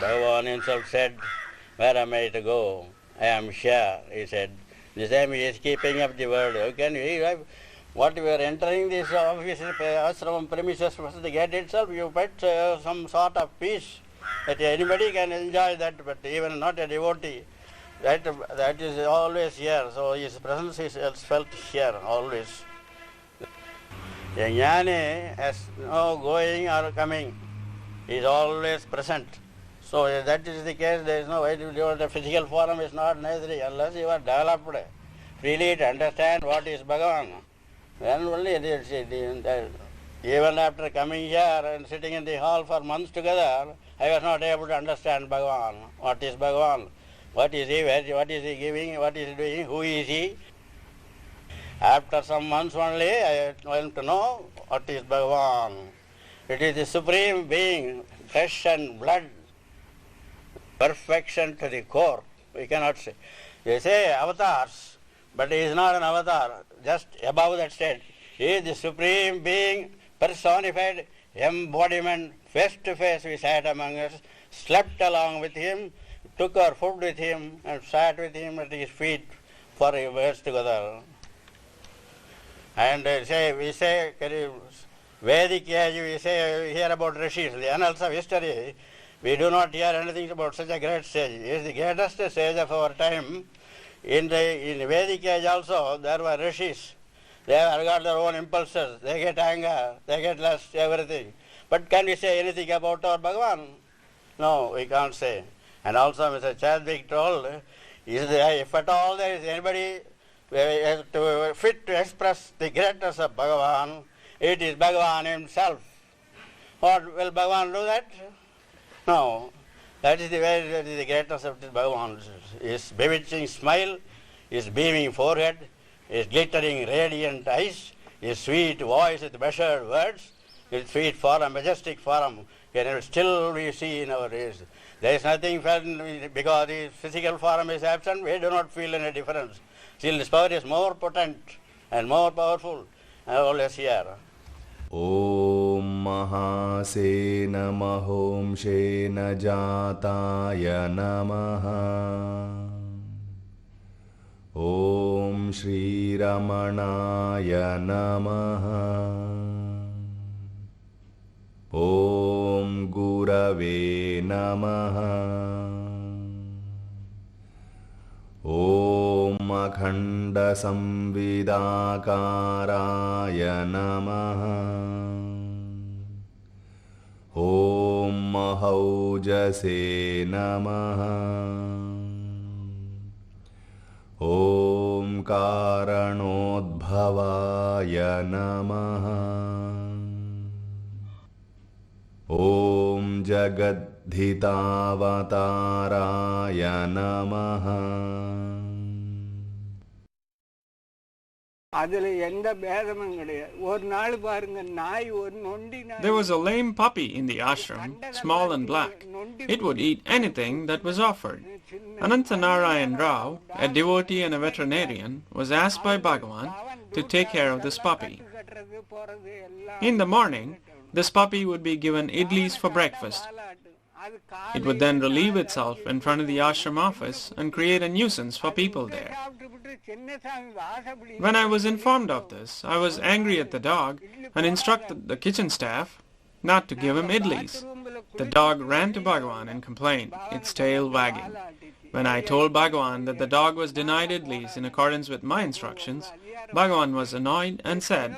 Bhagavan himself said, "Where am I to go? I am sure," he said. The same he is keeping up the world. How can you, what you are entering this office, ashram premises versus the gate itself, you put some sort of peace that anybody can enjoy that, but even not a devotee. That is always here. So his presence is felt here always. A jnani has no going or coming. He is always present. So if that is the case, there is no way to do the physical form is not necessary unless you are developed freely to understand what is Bhagavan. Then only it is, even after coming here and sitting in the hall for months together, I was not able to understand Bhagavan. What is Bhagavan? What is he? What is he giving? What is he doing? Who is he? After some months only, I went to know what is Bhagavan. It is the Supreme Being, flesh and blood, perfection to the core. We cannot say. They say avatars, but he is not an avatar, just above that state. He is the Supreme Being, personified embodiment. Face to face we sat among us, slept along with him, took our food with him, and sat with him at his feet for years together. And we say, Vedic age, we hear about rishis, the annals of history. We do not hear anything about such a great sage. He is the greatest sage of our time. In Vedic age also, there were rishis. They have got their own impulses. They get anger, they get lust, everything. But can we say anything about our Bhagavan? No, we can't say. And also Mr. Chadwick told, if at all there is anybody fit to express the greatness of Bhagavan, it is Bhagavan himself. What, will Bhagavan do that? No. That is the way, that is the greatness of Bhagavan. His bewitching smile, his beaming forehead, his glittering radiant eyes, his sweet voice with measured words, his sweet form, majestic form, still we see in our days. There is nothing felt because his physical form is absent, we do not feel any difference. Still his power is more potent and more powerful and always here. ॐ महासेन महोंशेन जाताय नमः ॐ श्रीरमणाय नमः ॐ गुरवे नमः ॐ अखण्डसंविदाकाराय नमः ॐ महौजसे नमः ॐ कारणोद्भवाय नमः ॐ जगद्धितावताराय नमः There was a lame puppy in the ashram, small and black. It would eat anything that was offered. Anantanarayan Rao, a devotee and a veterinarian, was asked by Bhagavan to take care of this puppy. In the morning, this puppy would be given idlis for breakfast. It would then relieve itself in front of the ashram office and create a nuisance for people there. When I was informed of this, I was angry at the dog and instructed the kitchen staff not to give him idlis. The dog ran to Bhagavan and complained, its tail wagging. When I told Bhagavan that the dog was denied idlis in accordance with my instructions, Bhagavan was annoyed and said,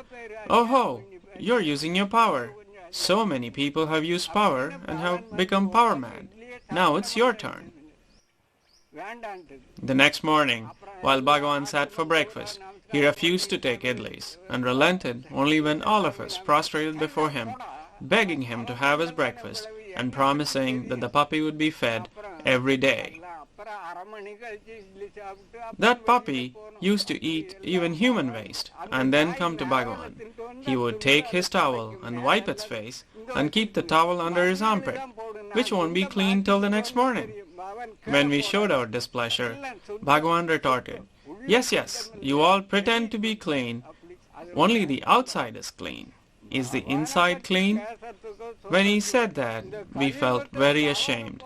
"Oh ho, you're using your power. So many people have used power and have become power mad. Now it's your turn." The next morning, while Bhagavan sat for breakfast, he refused to take idlis and relented only when all of us prostrated before him, begging him to have his breakfast and promising that the puppy would be fed every day. That puppy used to eat even human waste and then come to Bhagavan. He would take his towel and wipe its face and keep the towel under his armpit, which won't be clean till the next morning. When we showed our displeasure, Bhagavan retorted, "Yes, yes, you all pretend to be clean. Only the outside is clean. Is the inside clean?" When he said that, we felt very ashamed.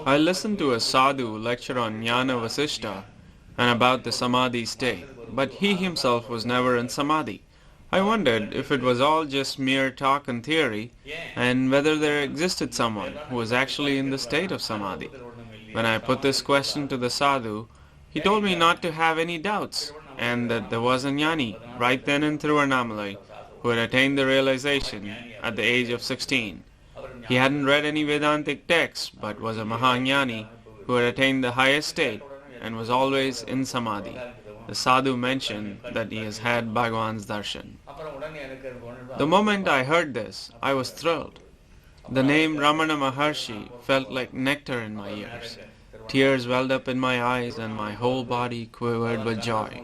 I listened to a sadhu lecture on Jnana Vasishta and about the samadhi state, but he himself was never in samadhi. I wondered if it was all just mere talk and theory, and whether there existed someone who was actually in the state of samadhi. When I put this question to the sadhu, he told me not to have any doubts, and that there was a jnani right then in Tiruvannamalai who had attained the realization at the age of 16. He hadn't read any Vedantic texts, but was a Mahajnani who had attained the highest state and was always in samadhi. The sadhu mentioned that he has had Bhagavan's darshan. The moment I heard this, I was thrilled. The name Ramana Maharshi felt like nectar in my ears. Tears welled up in my eyes and my whole body quivered with joy.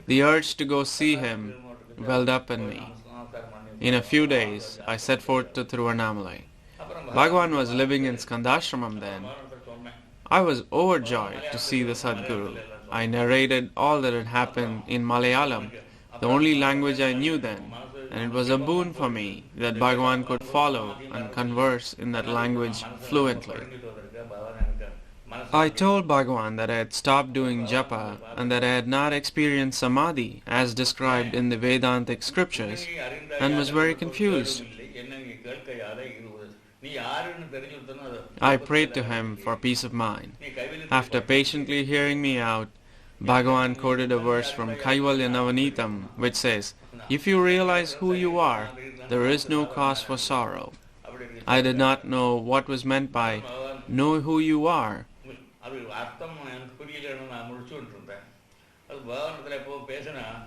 The urge to go see him welled up in me. In a few days, I set forth to Tiruvannamalai. Bhagavan was living in Skandashramam then. I was overjoyed to see the Sadguru. I narrated all that had happened in Malayalam, the only language I knew then, and it was a boon for me that Bhagavan could follow and converse in that language fluently. I told Bhagavan that I had stopped doing japa and that I had not experienced samadhi as described in the Vedantic scriptures and was very confused. I prayed to him for peace of mind. After patiently hearing me out, Bhagavan quoted a verse from Kaivalya Navanitam which says, "If you realize who you are, there is no cause for sorrow." I did not know what was meant by "know who you are."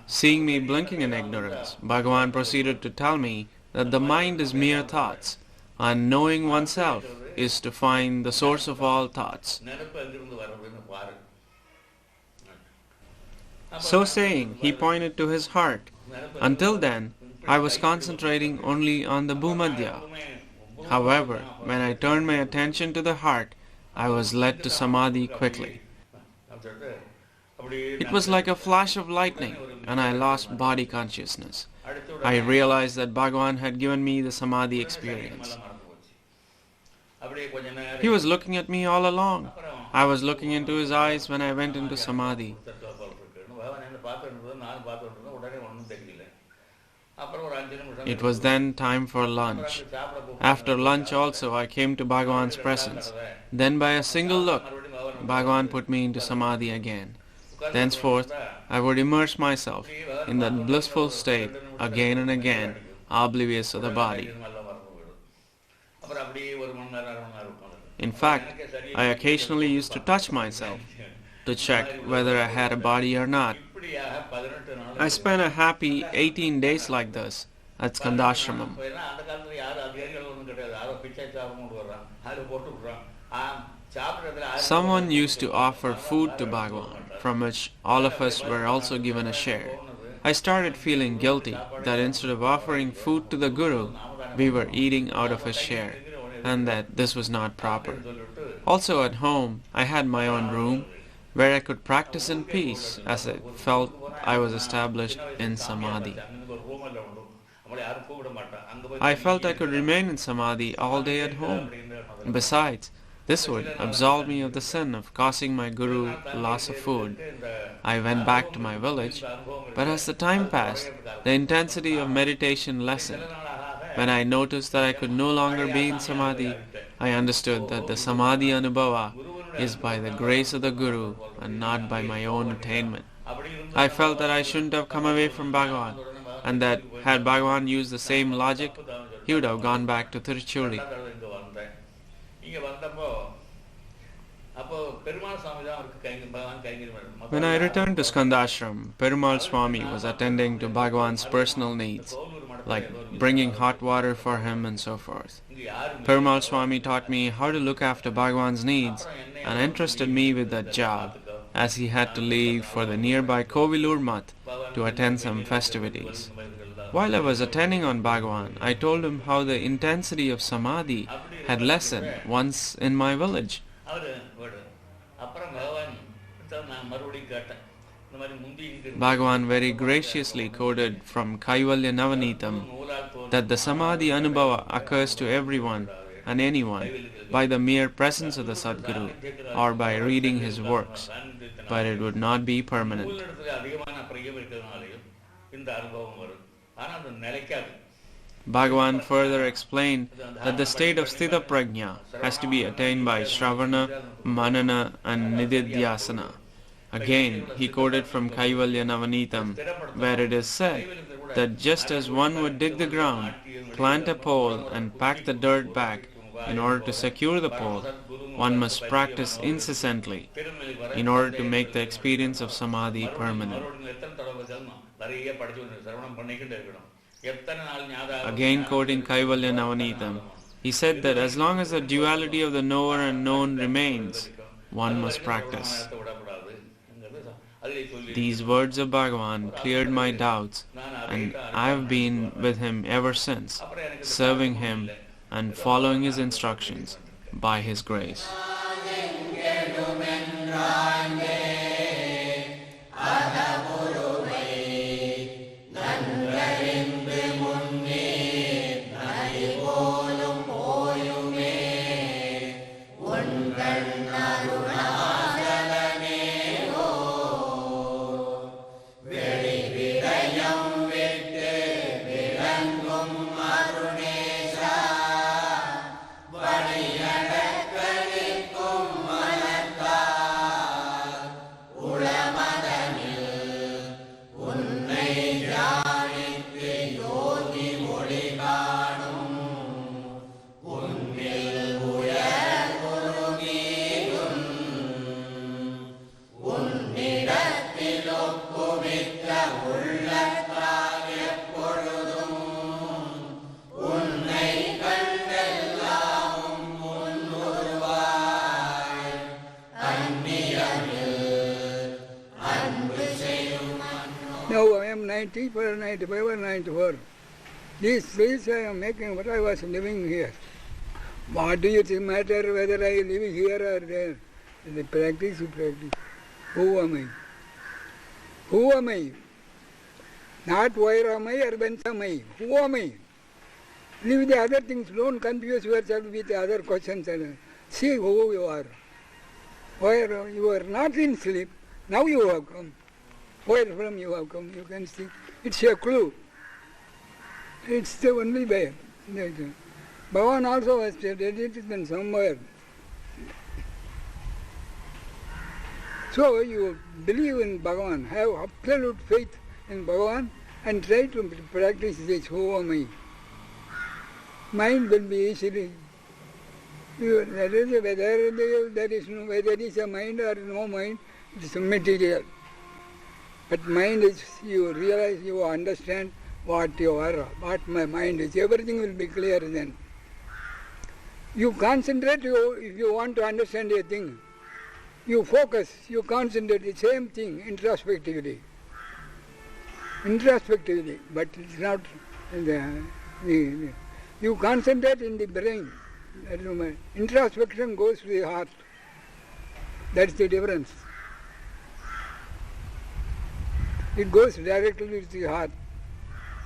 Seeing me blinking in ignorance, Bhagavan proceeded to tell me that the mind is mere thoughts, and knowing oneself is to find the source of all thoughts. So saying, he pointed to his heart. Until then, I was concentrating only on the Bhumadhya. However, when I turned my attention to the heart, I was led to samadhi quickly. It was like a flash of lightning, and I lost body consciousness. I realized that Bhagavan had given me the samadhi experience. He was looking at me all along. I was looking into his eyes when I went into samadhi. It was then time for lunch. After lunch also I came to Bhagavan's presence. Then by a single look, Bhagavan put me into samadhi again. Thenceforth, I would immerse myself in that blissful state again and again, oblivious of the body. In fact, I occasionally used to touch myself to check whether I had a body or not. I spent a happy 18 days like this at Skandashramam. Someone used to offer food to Bhagavan, from which all of us were also given a share. I started feeling guilty that instead of offering food to the Guru, we were eating out of his share, and that this was not proper. Also at home, I had my own room, where I could practice in peace as I felt I was established in samadhi. I felt I could remain in samadhi all day at home. Besides, this would absolve me of the sin of causing my guru loss of food. I went back to my village, but as the time passed, the intensity of meditation lessened. When I noticed that I could no longer be in samadhi, I understood that the samadhi anubhava is by the grace of the Guru and not by my own attainment. I felt that I shouldn't have come away from Bhagavan, and that had Bhagavan used the same logic, he would have gone back to Tiruchuri. When I returned to Skandashram, Perumal Swami was attending to Bhagavan's personal needs, like bringing hot water for him and so forth. Perumal Swami taught me how to look after Bhagavan's needs and entrusted me with that job, as he had to leave for the nearby Kovilur Math to attend some festivities. While I was attending on Bhagavan, I told him how the intensity of samadhi had lessened once in my village. Bhagavan very graciously quoted from Kaivalya Navanitam that the samadhi anubhava occurs to everyone and anyone by the mere presence of the Sadguru or by reading his works, but it would not be permanent. Bhagavan further explained that the state of Sthita Prajna has to be attained by Shravana, Manana and Nididhyasana. Again, he quoted from Kaivalya Navanitam, where it is said that just as one would dig the ground, plant a pole and pack the dirt back in order to secure the pole, one must practice incessantly in order to make the experience of samadhi permanent. Again quoting Kaivalya Navanitam, he said that as long as the duality of the knower and known remains, one must practice. These words of Bhagavan cleared my doubts, and I have been with him ever since, serving him and following his instructions by his grace. Now I am 94, 95 or 94. These trees I am making what I was living here. What do you think matter whether I live here or there? The practice you practice. Who am I? Who am I? Not where am I or whence am I? Who am I? Leave the other things, don't confuse yourself with the other questions. And see who you are. Where you are not in sleep, now you have come. Where from you have come, you can see. It's a clue. It's the only way. Bhagavan also has said it somewhere. So you believe in Bhagavan, have absolute faith in Bhagavan and try to practice this who am I. Mind will be easily. Whether is a mind or no mind, it is material. But mind is, you realize, you understand what you are, what my mind is. Everything will be clear then. You concentrate, if you want to understand a thing. You focus, you concentrate the same thing introspectively. But it's not you concentrate in the brain. Introspection goes to the heart. That's the difference. It goes directly to the heart.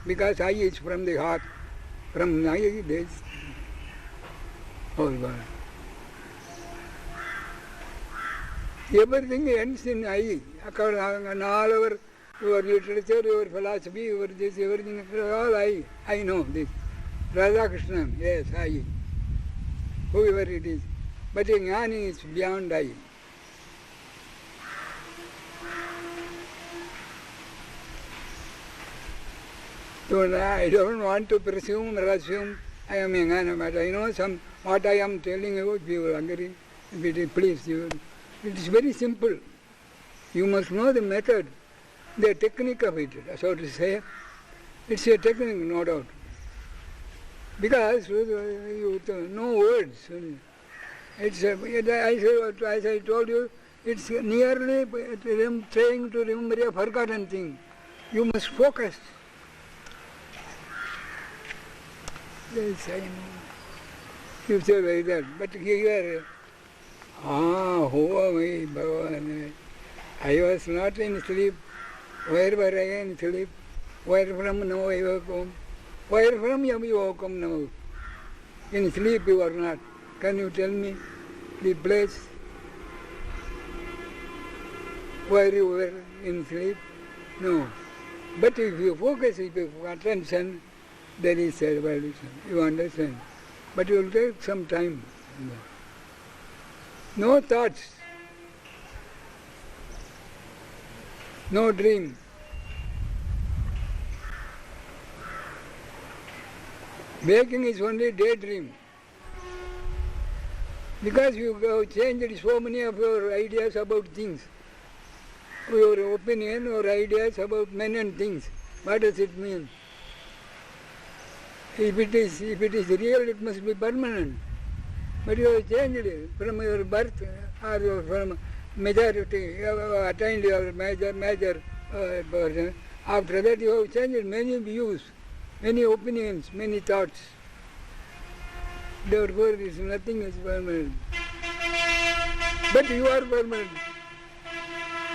Because I is from the heart. From I is all God. Everything ends in I. And all our your literature, your philosophy, your this, everything, all I. I know this. Radha Krishna, yes, I. Whoever it is. But a jnani is beyond I. So I don't want to presume or assume I am a jnana, but I know what I am telling you, if you agree, if it is please you. It is very simple. You must know the method, the technique of it, so to say. It's a technique, no doubt. Because you know words. It's as I told you, it's nearly trying to remember a forgotten thing. You must focus. Yes, I know. You say like that. But here, who am I, Bhagavan? I was not in sleep. Where were I in sleep? Where from now I have come? Where from you have come now? In sleep you are not. Can you tell me the place where you were in sleep? No. But if you focus, if you have attention, there is a evolution. You understand? But it will take some time. No thoughts. No dream. Waking is only daydream. Because you have changed so many of your ideas about things. Your opinion or ideas about men and things. What does it mean? If it is real, it must be permanent. But you have changed it from your birth or from majority, you have attained your major person. After that you have changed many views, many opinions, many thoughts. Therefore, nothing is permanent. But you are permanent.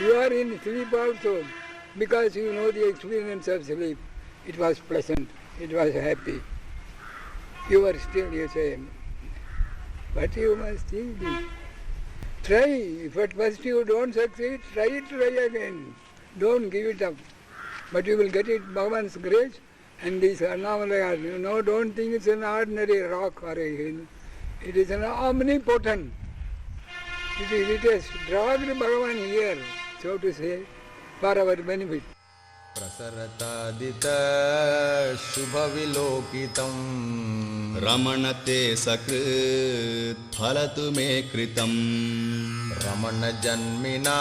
You are in sleep also, because you know the experience of sleep. It was pleasant, it was happy. You are still the same. But you must still be. Try. If at first you don't succeed, try again. Don't give it up. But you will get it, Bhagavan's grace. And this Arunachala, don't think it's an ordinary rock or a hill. It is an omnipotent. It has dragged Bhagavan here, so to say, for our benefit. Prasaratadita Shubhavilokitam Ramanate Sakrit Phalatu Me Kritam Ramana Janmina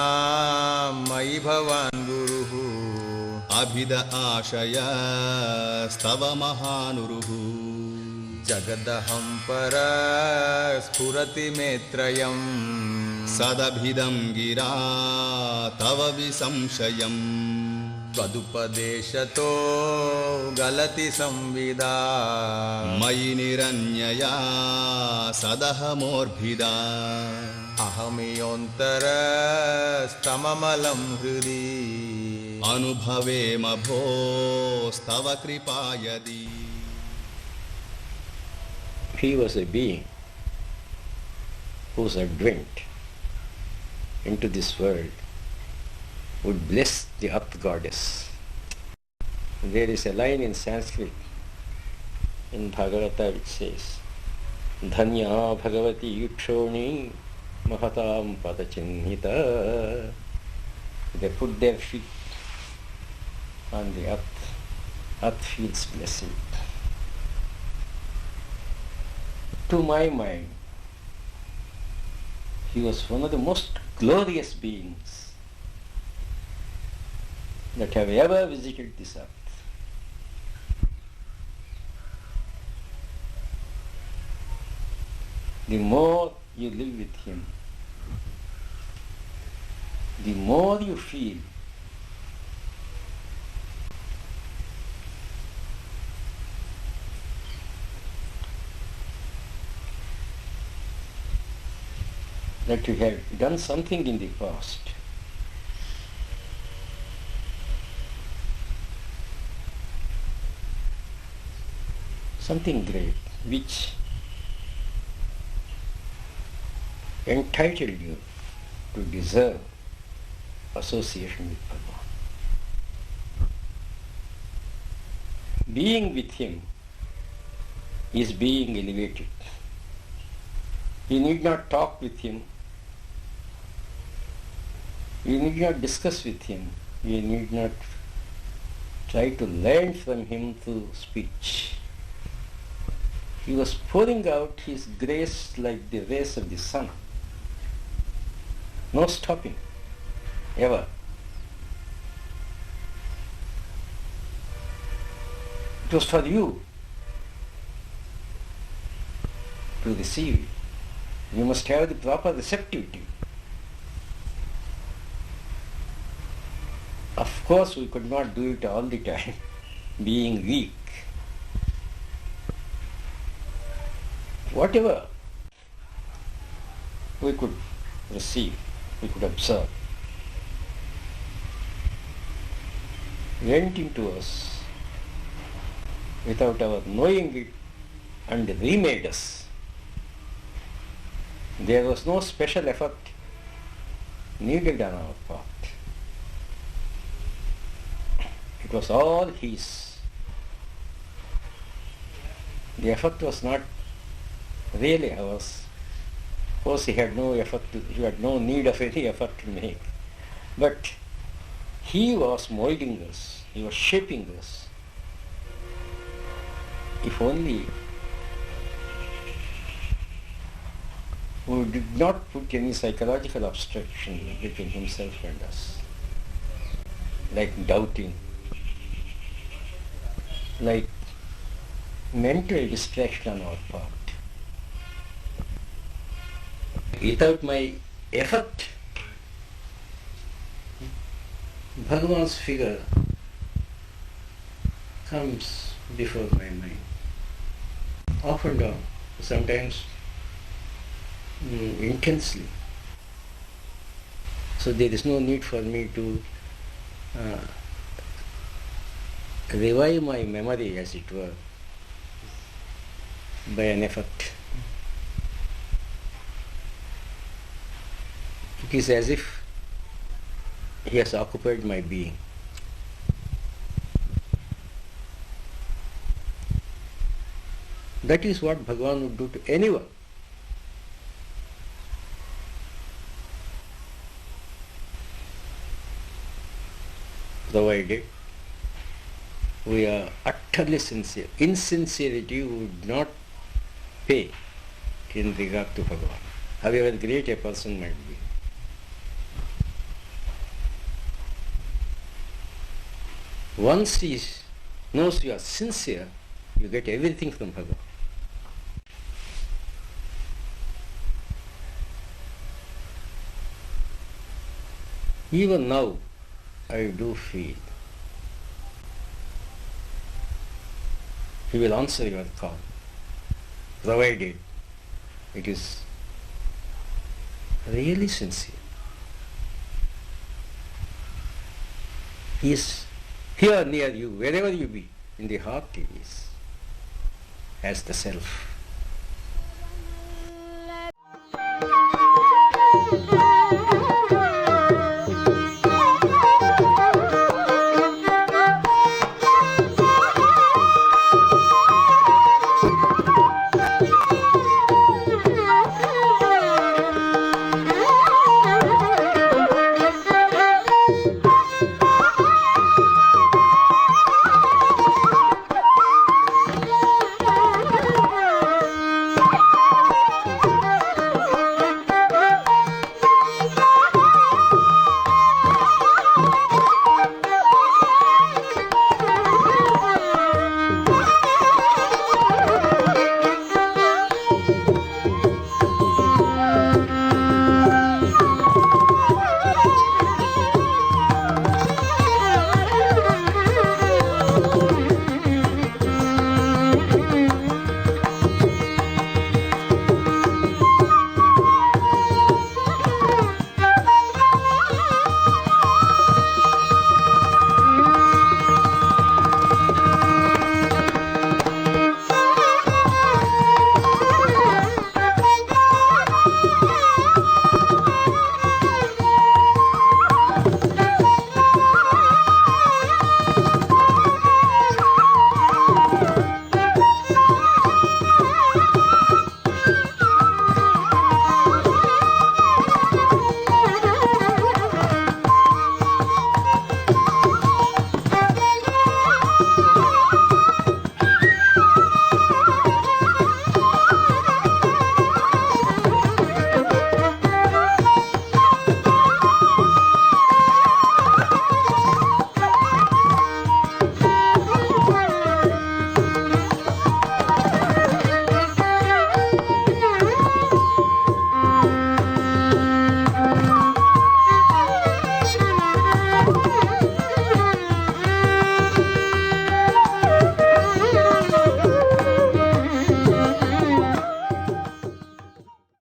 Mai Bhavan Guruhu Abhida Ashaya Stava Mahanuruhu Jagadahampara Spurati Metrayam Sadabhidam Gira Tava Visamshayam Tvadupadeshato Galati Samvida Mayi Niranyaya Sadahamorphida Ahamiyontara Stamamalam Hridi Anubhave Mabho Stava Kripayadi. he was a being whose advent into this world would bless the earth goddess. There is a line in Sanskrit in Bhagavata which says, Dhanya Bhagavati Yukshoni Mahatam Padachinnita. They put their feet on the earth feels blessed. To my mind, he was one of the most glorious beings that have ever visited this earth. The more you live with him, the more you feel that you have done something in the past something great which entitled you to deserve association with Bhagavan. Being with him is being elevated. You need not talk with him. You need not discuss with him. You need not try to learn from him through speech. He was pouring out his grace like the rays of the sun. No stopping, ever. It was for you to receive. You must have the proper receptivity. Of course, we could not do it all the time, being weak. Whatever we could receive, we could observe, went into us without our knowing it and remade us. There was no special effort needed on our part. It was all his. The effort was not really ours. Of course, he had no need of any effort to make. But he was molding us, he was shaping us. If only we did not put any psychological obstruction between himself and us, like doubting, like mental distraction on our part. Without my effort, Bhagavan's figure comes before my mind, off and down, sometimes intensely. So there is no need for me to revive my memory, as it were, by an effort. It is as if he has occupied my being. That is what Bhagavan would do to anyone. Provided we are utterly sincere. Insincerity would not pay in regard to Bhagavan, however great a person might be. Once he knows you are sincere, you get everything from Bhagavan. Even now, I do feel he will answer your call, provided it is really sincere. He is here near you, wherever you be, in the heart he is, as the self.